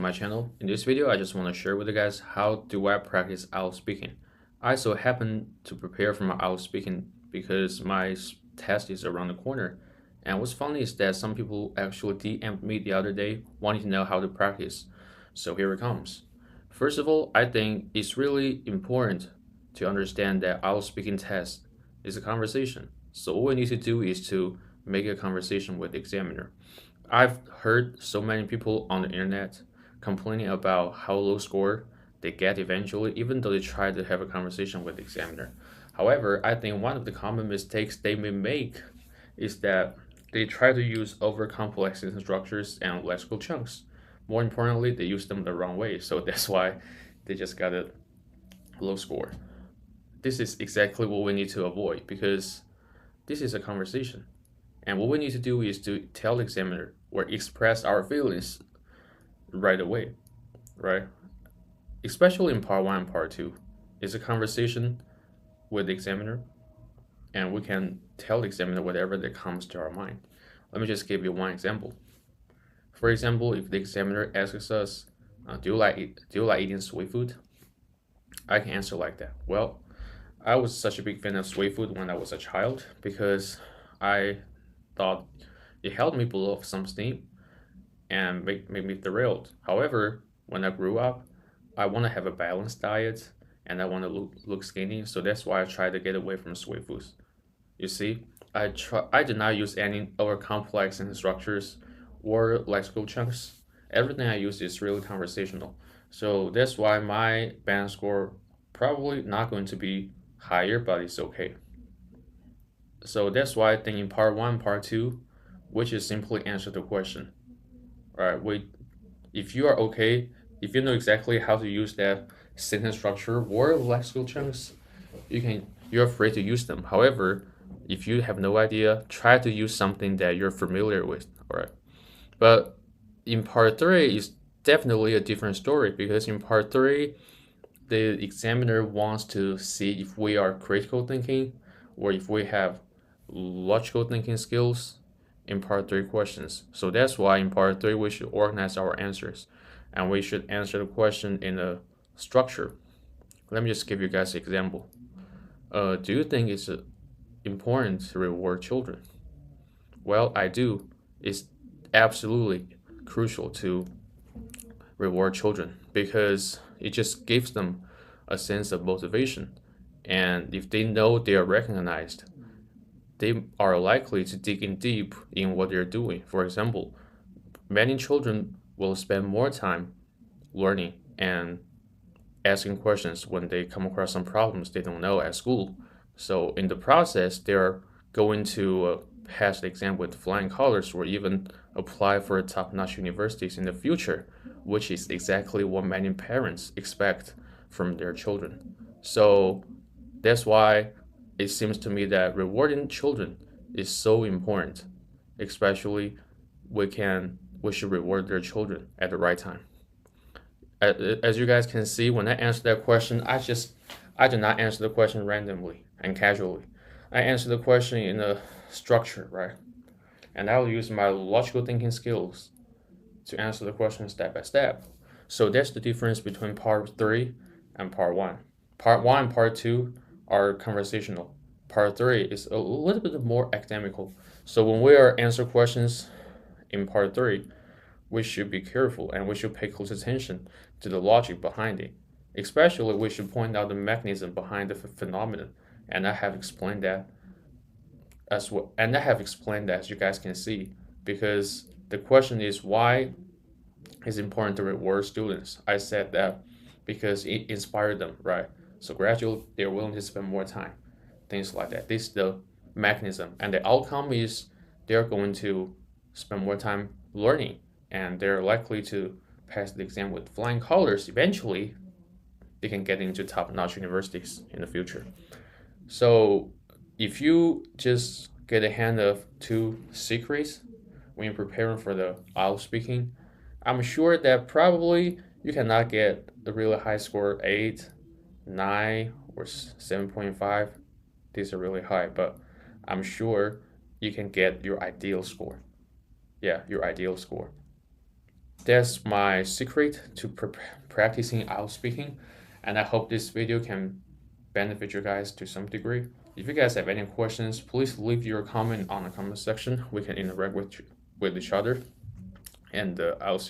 My channel. In this video, I just want to share with you guys how do I practice IELTS speaking. I so happen to prepare for my IELTS speaking because my test is around the corner. And what's funny is that some people actually DM'd me the other day wanting to know how to practice. So here it comes. First of all, I think it's really important to understand that IELTS speaking test is a conversation. So all we need to do is to make a conversation with the examiner. I've heard so many people on the internet complaining about how low score they get eventually, even though they try to have a conversation with the examiner. However, I think one of the common mistakes they may make is that they try to use over complex sentence structures and lexical chunks. More importantly, they use them the wrong way, so that's why they just got a low score. This is exactly what we need to avoid because this is a conversation. And what we need to do is to tell the examiner or express our feelings right away, right? Especially in part one and part two. It's a conversation with the examiner, and we can tell the examiner whatever that comes to our mind. Let me just give you one example. For example, if the examiner asks us, do you like eating sweet food? I can answer like that. Well, I was such a big fan of sweet food when I was a child because I thought it helped me blow off some steam and make me thrilled. However, when I grew up, I want to have a balanced diet and I want to look skinny, so that's why I try to get away from sweet foods. You see, I did not use any over complex sentence structures or lexical chunks. Everything I use is really conversational. So that's why my band score probably not going to be higher, but it's okay. So that's why I think in part one, part two, which is simply answer the question. All right, wait. If you are okay, if you know exactly how to use that sentence structure or lexical chunks, you're free to use them. However, if you have no idea, try to use something that you're familiar with. All right. But in part three, it's definitely a different story because in part three, the examiner wants to see if we are critical thinking or if we have logical thinking skills in part three questions. So that's why in part three, we should organize our answers and we should answer the question in a structure. Let me just give you guys an example. Do you think it's important to reward children? Well, I do. It's absolutely crucial to reward children because it just gives them a sense of motivation. And if they know they are recognized, they are likely to dig in deep in what they're doing. For example, many children will spend more time learning and asking questions when they come across some problems they don't know at school. So in the process, they're going to pass the exam with flying colors or even apply for top-notch universities in the future, which is exactly what many parents expect from their children. So that's why it seems to me that rewarding children is so important, especially we should reward their children at the right time. As you guys can see, when I answer that question, I do not answer the question randomly and casually. I answer the question in a structure, right? And I'll use my logical thinking skills to answer the question step by step. So that's the difference between part three and part one. Part one and part two are conversational. Part three is a little bit more academical. So when we are answer questions in part three, we should be careful and we should pay close attention to the logic behind it. Especially, we should point out the mechanism behind the phenomenon. And I have explained that as well. And I have explained that, as you guys can see, because the question is why it's important to reward students. I said that because it inspired them, right? So gradually, they're willing to spend more time, things like that. This is the mechanism, and the outcome is they're going to spend more time learning, and they're likely to pass the exam with flying colors. Eventually, they can get into top-notch universities in the future. So if you just get a hand of two secrets when you're preparing for the IELTS speaking, I'm sure that probably you cannot get a really high score, 8, 9, or 7.5. These are really high, but I'm sure you can get your ideal score. Yeah, your ideal score. That's my secret to practicing IELTS speaking, and I hope this video can benefit you guys to some degree. If you guys have any questions, please leave your comment on the comment section. We can interact with each other, and I'll see